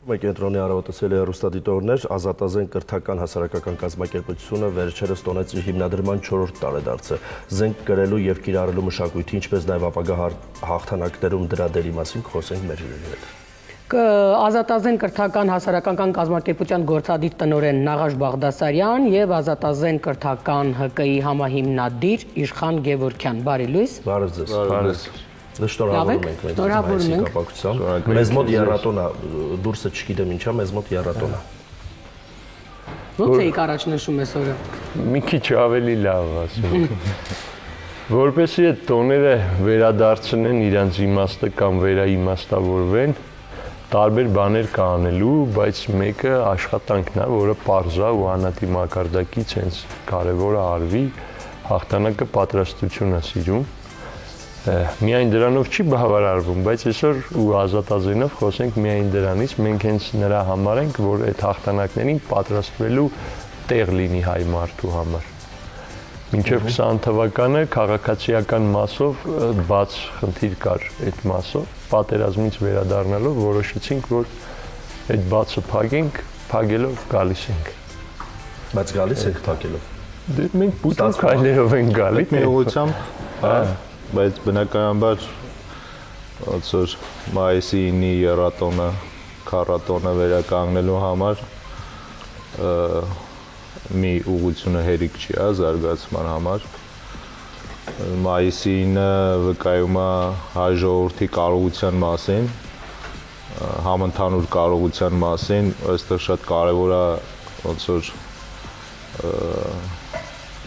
Կենտրոնի առավոտացիելի հեռուստադիտողներ, Ազատազեն կրթական հասարակական կազմակերպությունը վերջերս տոնեց իր հիմնադրման 4-րդ տարեդարձը։ Զենք կրելու և կիրառելու մշակույթի, ինչպես նաև ապագա հաղթանակներում դրա դերի մասին կխոսենք մեր հյուրերի հետ։ Ազատազեն կրթական հասարակական կազմակերպության գործադիր տնօրեն Նաղաշ Բաղդասարյան և Ազատազեն կրթական ՀԿ-ի համահիմնադիր Իշխան Գևորգյան։ Բարի լույս։ Բարև ձեզ։ Շնորհավորում ենք մեզ կապակցությամբ։ Մեզ մոտ եռատոն է, դուրսը չգիտեմ ինչա, մեզ մոտ եռատոն է։ Ո՞նց եք առաջ նշում այս օրը։ Մի քիչ ավելի լավ ասում։ Որպեսզի այդ տոները վերադարձնեն իրանց իմաստը կամ վերաիմաստավորվեն, տարբեր բաներ կա անելու, բայց մեկը աշխատանքն է, որը պարզ է ու անհատի մակարդակից հենց կարևորը արվի, հաղթանակը պատրաստություն է սիրում։ Միայն դրանով չի բավարարվում, բայց այսօր ու Ազատազենով խոսենք միայն դրանից, մենք հենց նրա համար ենք, որ այդ հաղթանակներին պատրաստվելու տեղ լինի հայ մարդու համար։ Մինչև 20 թվականը քաղաքացիական մասով բաց խնդիր կար այդ մասով, պատերազմից վերադառնալով որոշեցինք, որ այդ բացը փակենք, փակելով գալիս ենք։ Բայց գալիս եք փակելով։ Դե մենք բուտան քայլերով ենք գալի։ Մի ուղղությամբ, բայց բնականաբար ոնց որ մայիսի 9-ի եռատոնը, քառատոնը վերականգնելու համար մի ուղղությունը հերիք չի, զարգացման համար։ Մայիսի 9-ը վկայում է հայ ժողովրդի կարողության մասին, համընդհանուր կարողության մասին, այստեղ շատ կարևոր է ոնց որ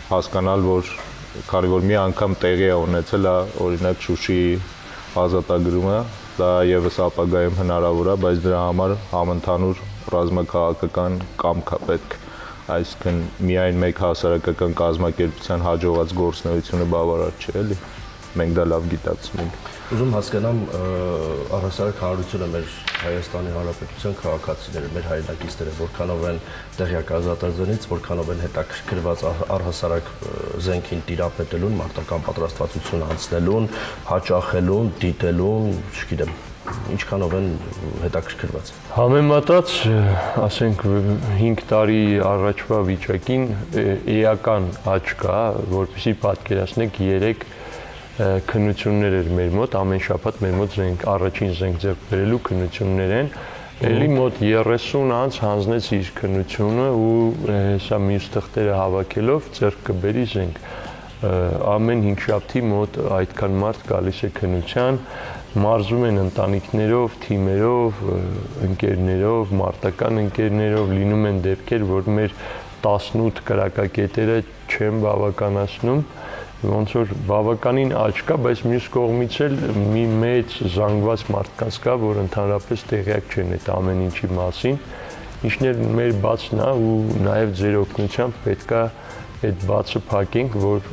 հասկանալ, որ քանի որ մի անգամ տեղի է ունեցել օրինակ Շուշիի ազատագրումը, դա եւս ապագայում հնարավոր է, բայց դրա համար համընդհանուր ռազմաքաղաքական կամք է պետք, այսինքն միայն մեկ հասարակական կազմակերպության հաջողած գործունեությունը բավարար չէ, էլի։ Մենք դա լավ գիտակցում ենք։ Ուզում հասկանամ առհասարակ հանրությունը մեր Հայաստանի Հանրապետության քաղաքացիները, մեր հայրենակիցները, որքանով են տեղյակ Ազատազենից, որքանով են հետաքրքրված առհասարակ զենքին տիրապետելուն, մարտական պատրաստվածություն անցնելուն, հաճախելուն, դիտելուն, չգիտեմ, ինչքանով են հետաքրքրված։ Համեմատած, ասենք 5 տարի առաջվա վիճակին էական աճ կա, որպեսզի պատկերացնեք 3 քննություններ էր մեր մոտ, ամեն շաբաթ մեր մոտ առաջին զենք ձեռք բերելու քննություններ են, էլի մոտ 30 անց հանձնեց իր քննությունը ու հեսա մյուս թղթերը հավաքելով ձեռք կբերի զենք։ Ամեն 5 շաբթի մոտ այդքան մարդ գալիս է քննության, մարզում են ընտանիքներով, թիմերով, ընկերներով, մարտական ընկերներով, լինում են դեպքեր, որ մեր 18 կրակակետերը չեն բավականացնում, ոնց որ բավականին աճ կա, բայց մյուս կողմից էլ մի մեծ զանգված մարդկանց կա, որ ընդհանրապես տեղյակ չեն այդ ամեն ինչի մասին, ինչն էլ մեր բացն է ու նաև ձեր օգնությամբ պետք է այդ բացը փակենք, որ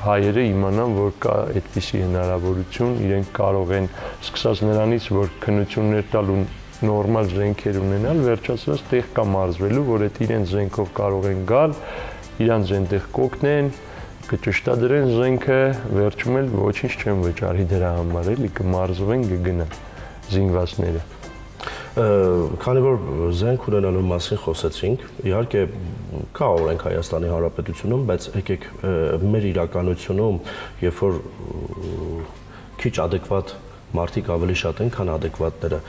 հայերը իմանան, որ կա այդպիսի հնարավորություն, իրենք կարող են սկսած նրանից, որ քննություններ տալ ու նորմալ զենքեր ունենալ, վերջացրած տեղ կա մարզվելու, որ այդ իրենց զենքով կարող են գալ, իրանց այնտեղ կօգնեն, կճշտադրեն զենքը, վերջում էլ ոչինչ չեն վճարի դրա համար, էլի կմարզվեն, կգնան զինվածները։ Քանի որ զենք ունենալու մասին խոսեցինք, իհարկե կա օրենք Հայաստանի Հանրապետությունում, բայց եկեք մեր իրականությունում, երբ որ քիչ adekvat մարդիկ ավելի շատ են, քան adekvatները,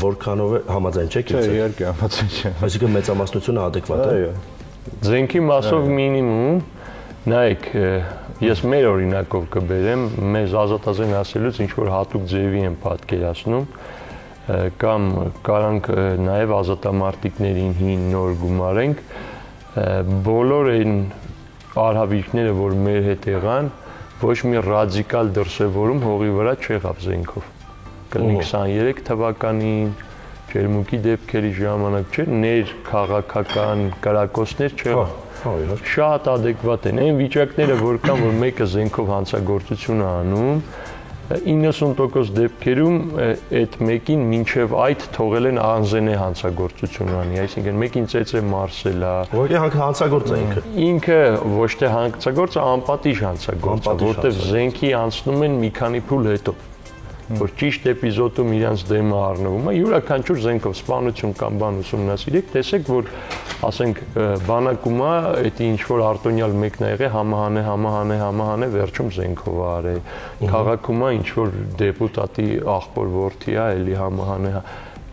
որքանով է համաձայն չեք ինձ։ Չէ, իհարկե համաձայն չեմ։ Այսինքն մեծամասնությունը adekvat է։ Զենքի մասով մինիմում, նայեք, ես մեր օրինակով կբերեմ, մեզ Ազատազեն ասելուց ինչ-որ հատուկ ձևի են պատկերացնում, կամ կարանք նաև ազատամարտիկներին հին նոր գումարենք, բոլոր այն արհավիրքները, որ մեր հետ եղան, ոչ մի ռադիկալ դրսևորում հողի վրա չեղավ զենքով։ Կլինի 23 թվականին, ջերմուկի դեպքերի ժամանակ չէ, ներքաղաքական կրակոցներ չեղան։ Շատ adekvat են, այն վիճակները, որ կան, որ մեկը զենքով հանցագործություն է անում, 90% դեպքերում այդ մեկին մինչև այդ թողել են անզենե հանցագործություն անի, այսինքն մեկին ծեծե մարսել է։ Ուղղակի հանցագործ է ինքը։ Ինքը ոչ թե հանցագործ, անպատիժ հանցագործ, որտեղ զենքի անցնում են մի քանի փուլ հետո։ որ ճիշտ էպիզոդում իրանց դեմը առնվում է, յուրաքանչյուր զենքով սպանություն կամ բան ուսումնասիրեք, տեսեք, որ ասենք բանակում է, դա ինչ որ արտոնյալ մեկն ա եղել, համահանե, վերջում զենքով է արել։ Քաղաքում է ինչ որ դեպուտատի աղբոր որդի է, էլի համահանե,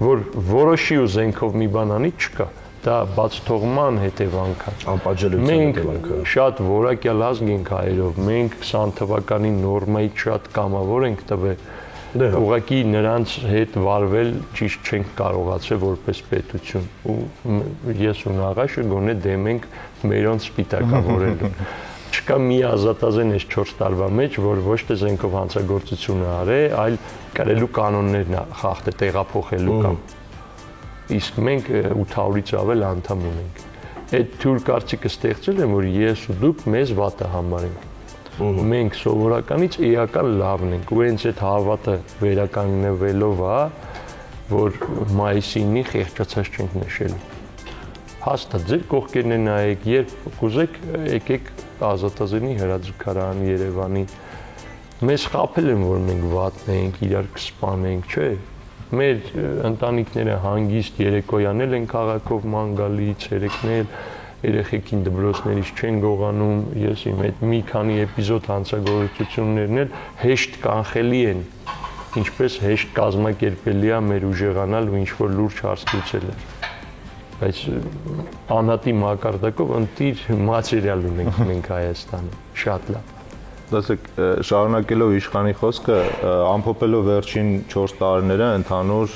որ որոշի ու զենքով մի բան անի չկա։ Դա բացթողման հետևանք է։ Անպատժելիության հետևանքը։ Մենք շատ որակյալ ազգ ենք հայերով, մենք 20 թվականի նորմայից շատ կամավոր ենք տվել։ Ուղղակի նրանց հետ վարվել ճիշտ չենք կարողացել որպես պետություն ու ես ու Նաղաշը գոնե դեմ ենք մերոնց սպիտակավորելու։ Չկա մի ազատազեն այս 4 տարվա մեջ, որ ոչ թե զենքով հանցագործություն արե, այլ կրելու կանոններն է խախտել, տեղափոխելու կամ իսկ մենք 800-ից ավել անդամ ունենք։ Այդ թյուր կարծիքը ստեղծել են, որ ես ու դուք մեզ վատը համարենք։ Մենք սովորականից էական լավն ենք, ու հենց այդ հավատը վերականգնվելով է, որ մայիսի 9-ի խեղճացած չենք նշելու։ Հաստատ ձեր կողքերն են նայեք, երբ կուզեք եկեք Ազատազենի հրաձգարան Երևանի։ Մեզ խաբել են, որ մենք վատն ենք, իրար կսպանենք, չէ։ Մեր ընտանիքները հանգիստ երեկոյանել են քաղաքով ման գալի, ցերեկնել, երեխեքին դպրոցներից չեն գողանում, ես իմ այդ մի քանի էպիզոդ հանցագործություններն էլ հեշտ կանխելի են, ինչպես հեշտ կազմակերպելի է մեր ուժեղանալ ու ինչ-որ լուրջ հարց լուծելը։ Բայց անհատի մակարդակով ընտիր մատերիալ ունենք մենք Հայաստանում, շատ լավ։ Դասեք, շարունակելով իշխանի խոսքը, ամփոփելով վերջին 4 տարիները ընդհանուր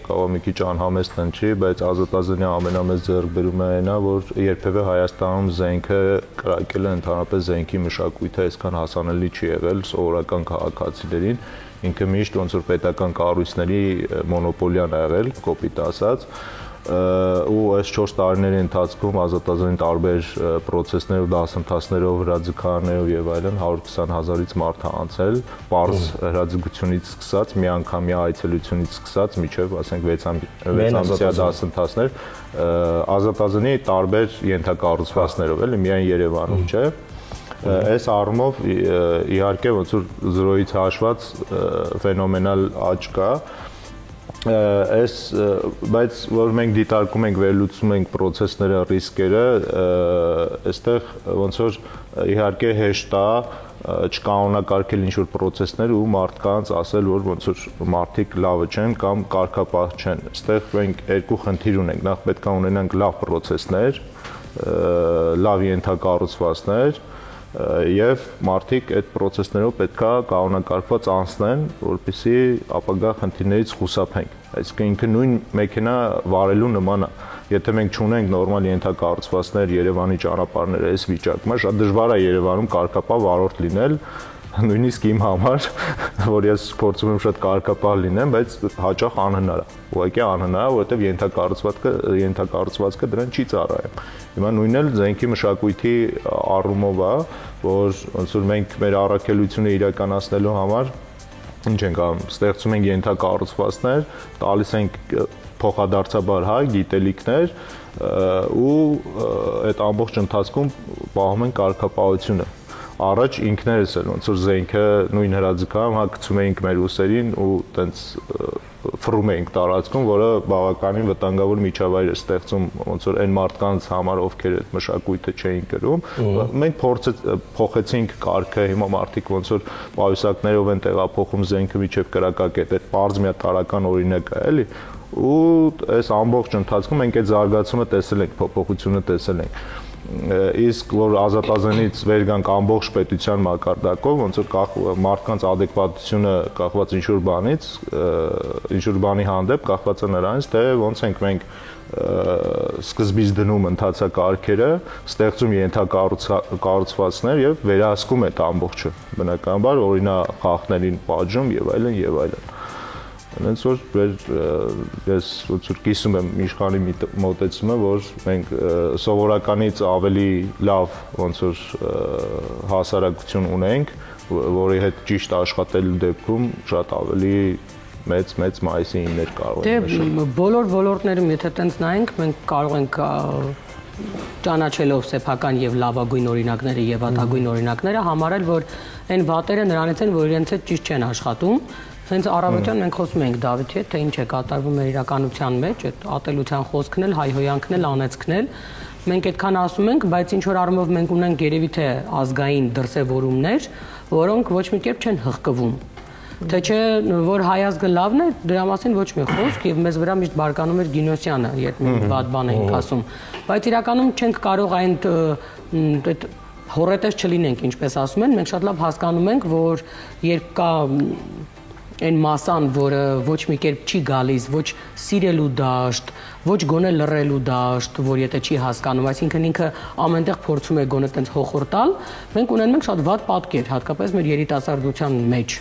կարող մի քիչ անհամեստ հնչի, բայց Ազատազենի ամենամեծ ձեռքբերումը այն է, որ երբևէ Հայաստանում զենքը կրակելը ընդհանրապես զենքի մշակույթը այսքան հասանելի չի եղել սովորական քաղաքացիներին, ինքը միշտ ոնց որ պետական կառույցների մոնոպոլիան ա եղել, կոպիտ ասած, ու այս 4 տարիների ընթացքում Ազատազենի տարբեր պրոցեսներով, դասընթացներով, հրաձգարաններով եւ այլն 120,000-ից մարդ է անցել, պարզ հրաձգությունից սկսած, միանգամյա այցելությունից սկսած, մինչեւ ասենք 6-ամսյա դասընթացներ Ազատազենի տարբեր ենթակառուցվածքներով, էլի միայն Երևանում, չէ։ Այս առումով իհարկե ոնց որ 0-ից հաշված ֆենոմենալ աճ կա, բայց որ մենք դիտարկում ենք, վերլուծում ենք պրոցեսները, ռիսկերը, այստեղ ոնց որ իհարկե հեշտ է չկանոնակարգել ինչ-որ պրոցեսներ ու մարդկանց ասել, որ ոնց որ մարդիկ լավը չեն կամ կարգապահ չեն։ Այստեղ մենք երկու խնդիր ունենք, նախ պետք է ունենանք լավ պրոցեսներ, լավ ենթակառուցվածքներ, եւ մարդիկ այդ process-ներով պետքա կանոնակարգված անցնեն, որպեսզի ապագա խնդիրներից խուսափենք։ Այսինքն ինքը նույն մեքենա վարելու նման է։ Եթե մենք չունենք նորմալ ենթակառուցվածքներ, Երևանի ճանապարհները այս վիճակում է, շատ դժվար է Երևանում կարգապահ վարորդ լինել, նույնիսկ իմ համար, որ ես փորձում եմ շատ կարգապահ լինեմ, բայց հաճախ անհնար է։ Ուղղակի անհնար է, որովհետև ենթակառուցվածքը դրան չի ծառայում։ Հիմա նույնն էլ զենքի մշակույթի առումով է, որ ոնց որ մենք մեր առաքելությունը իրականացնելու համար ինչ ենք անում, ստեղծում ենք ենթակառուցվածքներ, տալիս ենք փոխադարձաբար հա գիտելիքներ ու այդ ամբողջ ընթացքում պահում ենք կարգապահությունը։ Առաջ ինքներս էլ ոնց որ զենքը նույն հրաձգարանում հա գցում էինք մեր ուսերին ու տենց ֆռում էինք տարածքում, որը բավականին վտանգավոր միջավայր է ստեղծում ոնց որ այն մարդկանց համար, ովքեր այդ մշակույթը չէին կրում։ Մենք փոխեցինք կարգը, հիմա մարդիկ ոնց որ պայուսակներով են տեղափոխում զենքը միջև կրակակետ, այդ բարձ մի տարական օրինակ է, էլի։ Ու այս ամբողջ ընթացքում մենք այդ զարգացումը տեսել ենք, փոփոխությունը տեսել ենք։ Իսկ որ Ազատազենից վեր գանք ամբողջ պետության մակարդակով, ոնց որ մարդկանց adekvatությունը կախված ինչ-որ բանից, ինչ-որ բանի հանդեպ կախված է նրանից, թե ոնց ենք մենք սկզբից դնում ընթացակարգերը, ստեղծում ենթակառուցվածքներ եւ վերահսկում այդ ամբողջը։ Բնականաբար օրինախախտներին պատժում եւ այլն եւ այլն։ Հենց որ ես ոնց որ կիսում եմ իշխանի մոտեցումը, որ մենք սովորականից ավելի լավ ոնց որ հասարակություն ունենք, որի հետ ճիշտ աշխատելու դեպքում շատ ավելի մեծ մայիսի 9-ներ կարող ենք նշել։ Դե բոլոր ոլորտներում եթե տենց նայենք, մենք կարող ենք ճանաչելով սեփական եւ լավագույն օրինակները եւ վատագույն օրինակները համարել, որ այն վատերը նրանից են, որ իրենց հետ ճիշտ չեն աշխատում, Հենց առավոտյան մենք խոսում ենք Դավիթի հետ, թե ինչ է կատարվում մեր իրականության մեջ, այդ ատելության խոսքն էլ, հայհոյանքն էլ, անեծքն էլ։ Մենք այդքան ասում ենք, բայց ինչ որ առումով մենք ունենք երևի թե ազգային դրսևորումներ, որոնք ոչ մի կերպ չեն հղկվում։ Թե չէ որ հայազգը լավն է, դրա մասին ոչ մի խոսք եւ մեզ վրա միշտ բարկանում էր Գինոսյանը, երբ մենք վատ բան ենք ասում, բայց իրականում չենք կարող այն այդ հորետես չլինենք, ինչպես ասում են, մենք շատ լավ հասկանում ենք, որ երբ կա այն մասան, որը ոչ մի կերպ չի գալիս, ոչ սիրելու դաշտ, ոչ գոնե լռելու դաշտ, որ եթե չի հասկանում, այսինքն ինքը ամենտեղ փորձում է գոնե տենց հոխորտալ, մենք ունենում ենք շատ վատ պատկեր, հատկապես մեր երիտասարդության մեջ,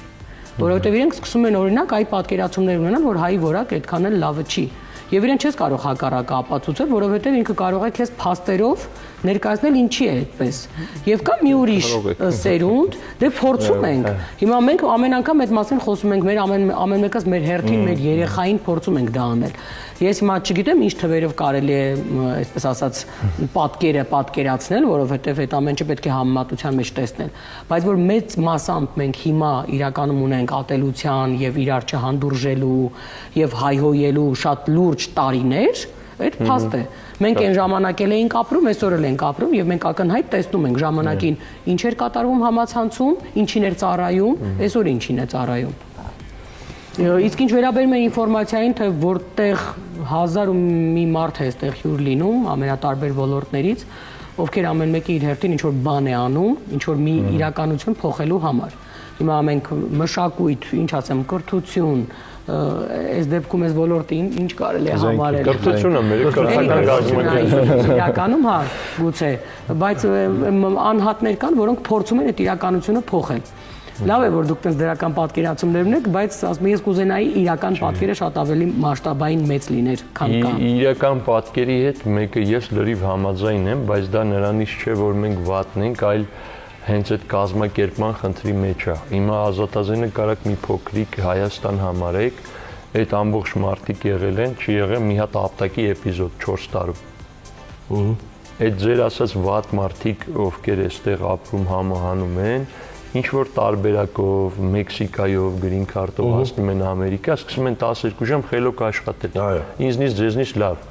որովհետև իրենք սկսում են օրինակ այդ պատկերացումներ ունենալ, որ հայի որակ այդքան էլ լավը չի։ Եվ իրեն չես կարող հակառակը ապացուցել, որովհետև ինքը կարող է քեզ փաստերով ներկայացնել ինչի է այդպես։ Եվ կա մի ուրիշ սերունդ, դե փորձում ենք։ Հիմա մենք ամեն անգամ այդ մասին խոսում ենք, մեր ամեն մեկս մեր հերթին, մեր երեխային փորձում ենք դա անել։ Ես հիմա չգիտեմ ինչ թվերով կարելի է, այսպես ասած, պատկերը պատկերացնել, որովհետև այդ ամենը պետք է համեմատության մեջ տեսնել, բայց որ մեծ մասամբ մենք հիմա իրականում ունենք ատելության եւ իրար չհանդուրժելու եւ հայհոյելու շատ լուրջ տարիներ, այդ փաստ է։ Մենք այն ժամանակ էլ էինք ապրում, այսօր էլ ենք ապրում եւ մենք ակնհայտ տեսնում ենք ժամանակին ինչ էր կատարվում համացանցում, ինչին էր ծառայում, այսօր ինչին է ծառայում։ Իսկ ինչ վերաբերում է ինֆորմացիային, թե որտեղ հազար ու մի մարդ է այստեղ հյուր լինում ամենատարբեր ոլորտներից, ովքեր ամեն մեկը իր հերթին ինչ որ բան է անում, ինչ որ մի իրականություն փոխելու համար։ Հիմա մենք մշակույթ, ինչ ասեմ, կրթություն, այս դեպքում այս ոլորտին ինչ կարելի է համարել։ Կրթությունը մեր կրթական գազམ-ը իրականում հա, գուցե, բայց անհատներ կան, որոնք փորձում են այդ իրականությունը փոխել։ Լավ է, որ դուք տես դրական պատկերացումներ ունեք, բայց ասում եմ, ես կուզենայի իրական պատկերը շատ ավելի մասշտաբային մեծ լիներ, քան կա։ Իրական պատկերի հետ մեկը ես լրիվ համաձայն եմ, բայց դա նրանից չէ, որ մենք վատն ենք, այլ հենց այդ կազմակերպման խնդրի մեջ է։ Հիմա Ազատազենը կարակ մի փոքրիկ Հայաստան համարեք, այդ ամբողջ մարդիկ եղել են, չի եղել մի հատ ապտակի էպիզոդ 4 տարում։ Այդ ձեր ասած վատ մարդիկ, ովքեր այստեղ ապրում համահանում են, ինչ որ տարբերակով, Մեքսիկայով, գրին քարտով հասնում են Ամերիկա, սկսում են 12 ժամ խելոք աշխատել։ Ինձնից ձեզնից լավ,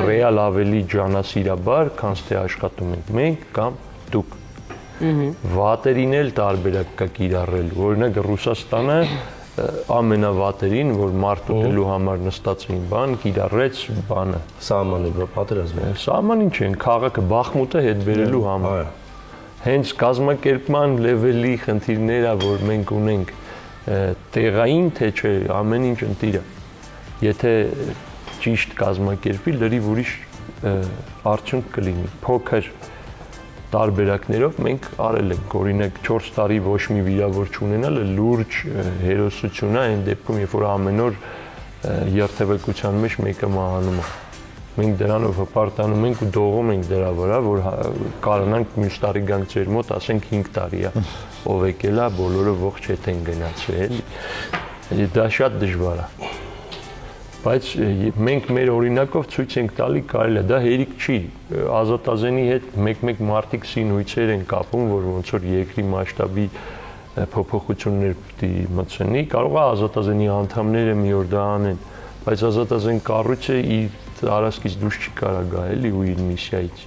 ռեալ ավելի ջանասիրաբար, քան թե աշխատում ենք մենք կամ դուք։ Վատերին էլ տարբերակ կա կիրառել։ Օրինակ Ռուսաստանը ամենավատերին, որ մարդ ուտելու համար նստած էին բան, կիրառեց բանը։ Սահմանի վրա պատերազմը։ Սահմանին չեն, քաղաքը Բախմուտը հետ բերելու համար։ Հենց կազմակերպման լեվելի խնդիրները, որ մենք ունենք տեղային, թե չէ, ամեն ինչ ընտիր է։ Եթե ճիշտ կազմակերպի, լրիվ ուրիշ արդյունք կլինի։ Փոքր տարբերակներով մենք արել ենք, օրինակ 4 տարի ոչ մի վիրավոր չունենալը լուրջ հերոսություն է այն դեպքում, երբ որ ամեն օր երթևեկության մեջ մեկը մահանում է։ Մենք դրանով հպարտանում ենք ու դողում ենք դրա վրա, որ կարողանանք մյուս տարի գանք ձեր մոտ, ասենք 5 տարի է, ով եկել է, բոլորը ողջ հետ են գնացել, էլի։ Դա շատ դժվար է։ Բայց մենք մեր օրինակով ցույց ենք տալի կարելի է, դա հերիք չի։ Ազատազենի հետ մեկ-մեկ մարդիկ սինույցեր են կապում, որ ոնց որ երկրի մասշտաբի փոփոխություններ պիտի մտցնի, կարող է Ազատազենի անդամները մի օր դա անեն, բայց Ազատազեն կառույցը իր տարածքից դուրս չի կարա գա էլի ու իր միսիայից։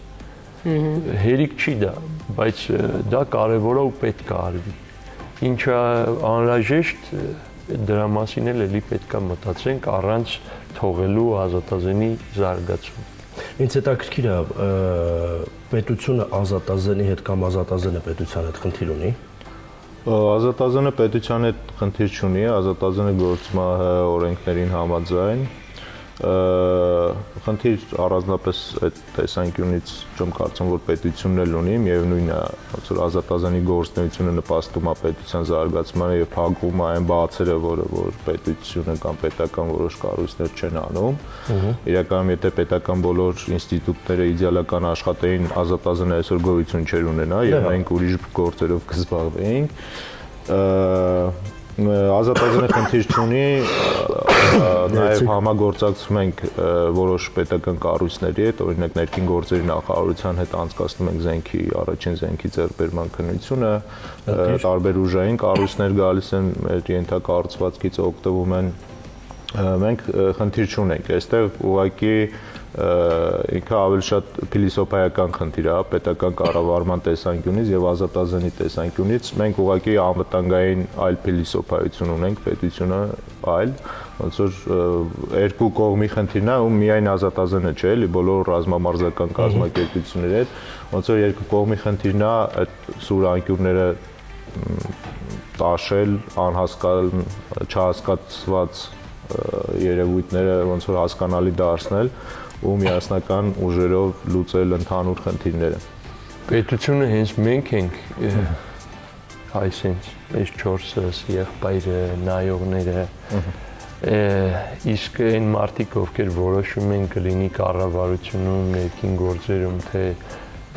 Հերիք չի դա, բայց դա կարևոր է ու պետք է արվի։ Ինչը անհրաժեշտ դրա մասին էլ պետք է մտածենք առանց թողելու Ազատազենի զարգացում։ Ինձ հետաքրքիր է պետությունը Ազատազենի հետ կամ Ազատազենը պետության հետ խնդիր ունի։ Ազատազենը պետության հետ խնդիր չունի, Ազատազենը գործում է օրենքներին համաձայն։ Խնդիր առանձնապես այդ տեսանկյունից չեմ կարծում, որ պետությունն էլ ունի, միևնույնն է, ոնց որ Ազատազենի գործունեությունը նպաստում է պետության զարգացմանը եւ փակվում է այն բացերը, որ պետությունը կամ պետական որոշ կառույցներ չեն անում։ Իրականում եթե պետական բոլոր ինստիտուտները իդեալական աշխատեին, Ազատազենը այսօր գոյություն չէր ունենա եւ մենք ուրիշ գործերով կզբաղվեինք։ Ազատազրկի խնդիր չունի, նաև համագործակցում ենք որոշ պետական կառույցների հետ, օրինակ ներքին գործերի նախարարության հետ անցկացնում ենք զենքի առաջին զենքի ձեռքբերման քննությունը, տարբեր ուժային կառույցներ գալիս են մեր ենթակառուցվածքից օգտվում են, մենք խնդիր չունենք, այստեղ ուղղակի ինքը ավելի շատ փիլիսոփայական խնդիր է, պետական կառավարման տեսանկյունից եւ ազատազրկի տեսանկյունից մենք ուղղակի անվտանգային այլ փիլիսոփայություն ունենք, պետությունը այլ, ոնց որ երկու կողմի խնդիրն է ու միայն ազատազրկը չէ, էլի բոլոր ռազմամարզական կազմակերպությունների հետ, ոնց որ երկու կողմի խնդիրն է այդ սուր անկյուրները տաշել, անհասկանալ, չհասկացված երևույթները ոնց որ հասկանալի դարձնել ու միասնական ուժերով լուծել ընդհանուր խնդիրները։ Պետությունը հենց մենք ենք այսինքն այս 4 եղբայրը նայողները իսկ այն մարդիկ ովքեր որոշում են կլինի կառավարությունում, ներքին գործերում թե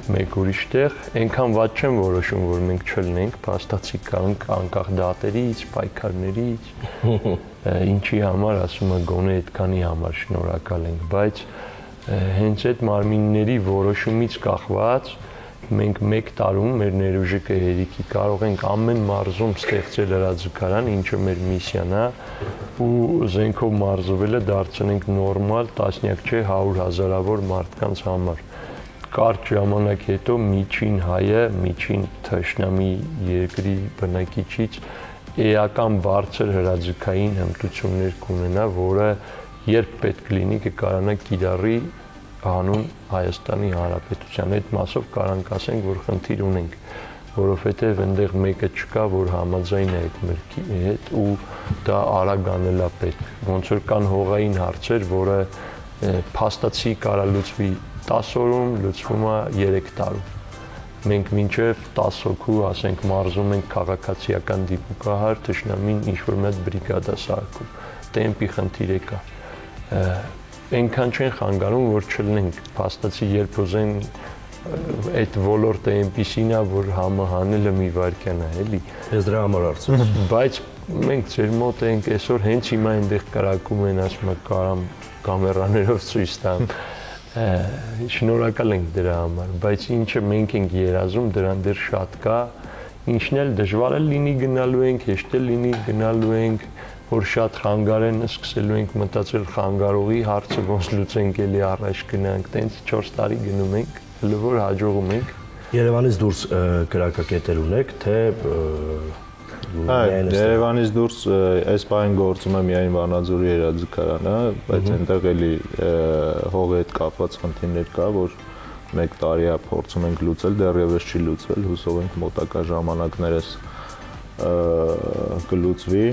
մեկ ուրիշտեղ, այնքան ված չեմ որոշում, որ մենք չլինենք, փաստացի կանք անկախ դատերից, պայքարներից, ինչի համար ասում եմ գոնե այդքանի համար շնորհակալ ենք, բայց հենց այդ մարմինների որոշումից կախված մենք մեկ տարում մեր ներուժիկը հերիքի կարող ենք ամեն մարզում ստեղծել հրաձգարան, ինչը մեր միսիան է, ու զենքով մարզվելը դարձնենք նորմալ, տասնյակ չէ 100,000-ավոր մարդկանց համար։ Կարճ ժամանակ հետո միջին հայը, միջին թշնամի երկրի բնակիչից էական բարձր հրաձգային հմտություններ կունենա, որը երբ պետք լինի կկարանա կիրառի հանուն Հայաստանի Հանրապետության։ Այդ մասով կարանք ասենք, որ խնդիր ունենք, որովհետև այնտեղ մեկը չկա, որ համաձայն է այդ մրգի հետ ու դա արագ անելա պետք։ Ոնց որ կան հողային հարցեր, որը փաստացի կարա լուծվի 10 օրում, լուծվում է 3 տարում։ Մենք մինչև 10 հոգու, ասենք, մարզում ենք քաղաքացիական դիպուկահար, թշնամին ինչ-որ մեծ բրիգադա սարքում։ Տեմպի խնդիր է կա։ Այնքան չեն խանգարում, որ չլինենք, փաստացի երբ ուզեն այդ ոլորտը այնպիսին է, որ համահանելը մի վայրկյան է, էլի։ Ես դրա համար արծում։ Բայց մենք ձեր մոտ ենք այսօր հենց հիմա այնտեղ կրակում են, ասում եմ, կարամ կամերաներով ցույց տամ։ Շնորհակալ ենք դրա համար, բայց ինչը մենք ենք երազում, դրան դեռ շատ կա, ինչն էլ դժվար է լինի գնալու ենք, հեշտ է լինի գնալու ենք, որ շատ խանգարեն, սկսելու ենք մտածել խանգարողի հարցը ոնց լուծենք, էլի առաջ գնանք, տենց 4 տարի գնում ենք, հələ որ հաջողում ենք։ Երևանից դուրս կրակակետեր ունեք, թե Երևանից դուրս այս պահին գործում է միայն Վանաձորի հրաձգարանը, բայց այնտեղ էլի հողի հետ կապված խնդիրներ կա, որ 1 տարի է փորձում ենք լուծել, դեռևս չի լուծվել, հուսով ենք մոտակա ժամանակներս կլուծվի։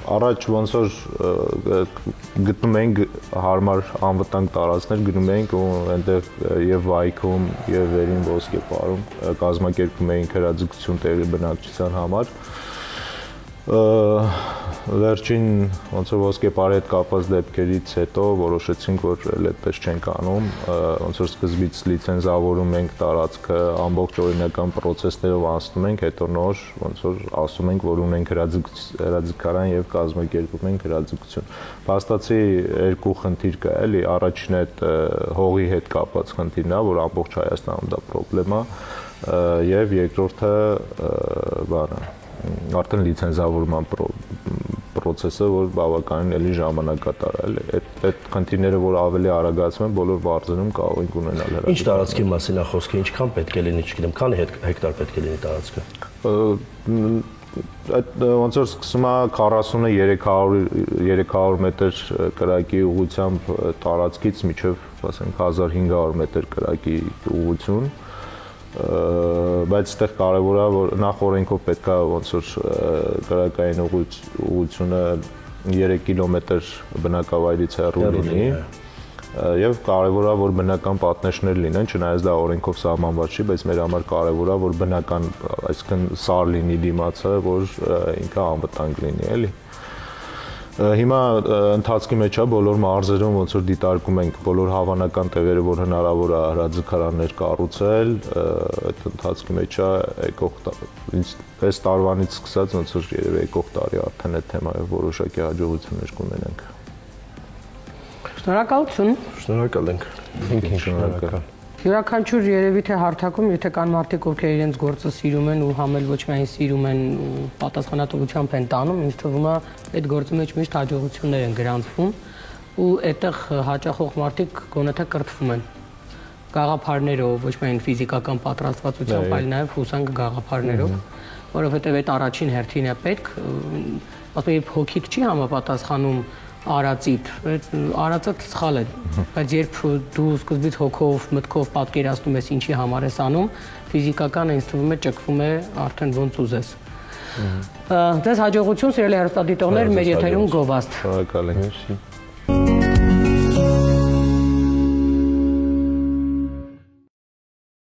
Առաջ ոնց որ գտնում ենք հարմար անվտանգ տարածքներ, գնում ենք ու այնտեղ եւ Վայքում եւ Վերին Ոսկեպարում կազմակերպում ենք հրաձգություն տեղի բնակչության համար։ Վերջին ոնց որ Ոսկեպարի հետ կապված դեպքերից հետո որոշեցինք, որ այդպես չենք անում, ոնց որ սկզբից լիցենզավորում ենք տարածքը, ամբողջ օրինական process-ներով անցնում ենք, հետո նոր ոնց որ ասում ենք, որ ունենք հրաձգարան եւ կազմակերպում ենք հրաձգություն։ Փաստացի երկու խնդիր կա, էլի, առաջինը այդ հողի հետ կապված խնդիրն է, որ ամբողջ Հայաստանում դա խնդրեմ է, եւ երկրորդը բանը արդեն լիցենզավորման process-ը, որ բավականին էլի ժամանակատար է, այդ խնդիրները, որ ավելի արագացում են, բոլոր վարձերում կարող ենք ունենալ հրաձգարան։ Ինչ տարածքի մասին է խոսքը, ինչքան պետք է լինի, չգիտեմ, քանի հեկտար պետք է լինի տարածքը։ Այդ ոնց որ սկսում է 40-ը 300 մետր կրակի ուղղությամբ տարածքից մինչև, ասենք, 1500 մետր կրակի ուղղություն, բայց այդտեղ կարևոր է, որ նախ օրենքով պետք է ոնց որ կրակային ուղղությունը 3 կիլոմետր բնակավայրից հեռու լինի եւ կարևոր է, որ բնական պատնեշներ լինեն, չնայած դա օրենքով սահմանված չի, բայց մեր համար կարևոր է, որ բնական, այսինքն սար լինի դիմացը, որ ինքը անվտանգ լինի, էլի։ Հիմա ընթացքի մեջ է բոլոր մարզերում ոնց որ դիտարկում ենք բոլոր հավանական տեղերը, որ հնարավոր է հրաձգարաններ կառուցել, այդ ընթացքի մեջ է եկող այս տարվանից սկսած ոնց որ երևի եկող տարի արդեն այդ թեմայով որոշակի հաջողություններ կունենանք։ Շնորհակալություն։ Շնորհակալ ենք։ Շնորհակալ։ Յուրաքանչյուր երևի թե հարթակում, եթե կան մարդիկ, ովքեր իրենց գործը սիրում են ու համել ոչ միայն սիրում են ու պատասխանատվությամբ են տանում, ինձ թվում է այդ գործի մեջ միշտ հաջողություններ են գրանցվում ու այդտեղ հաճախող մարդիկ գոնե թե կրթվում են գաղափարներով, ոչ միայն ֆիզիկական պատրաստվածությամբ, այլ նաև հուսանք գաղափարներով, որովհետև այդ առաջին հերթին է պետք, ասում եմ, հոգիդ չի համապատասխանում արածիդ, արածը սխալ է, բայց երբ դու սկզբից հոգով, մտքով պատկերացնում ես ինչի համար ես անում, ֆիզիկականը ինձ թվում է ճկվում է արդեն ոնց ուզես։ Ձեզ հաջողություն, սիրելի հեռուստադիտողներ, մեր եթերում գովազդ։ Շնորհակալ ենք։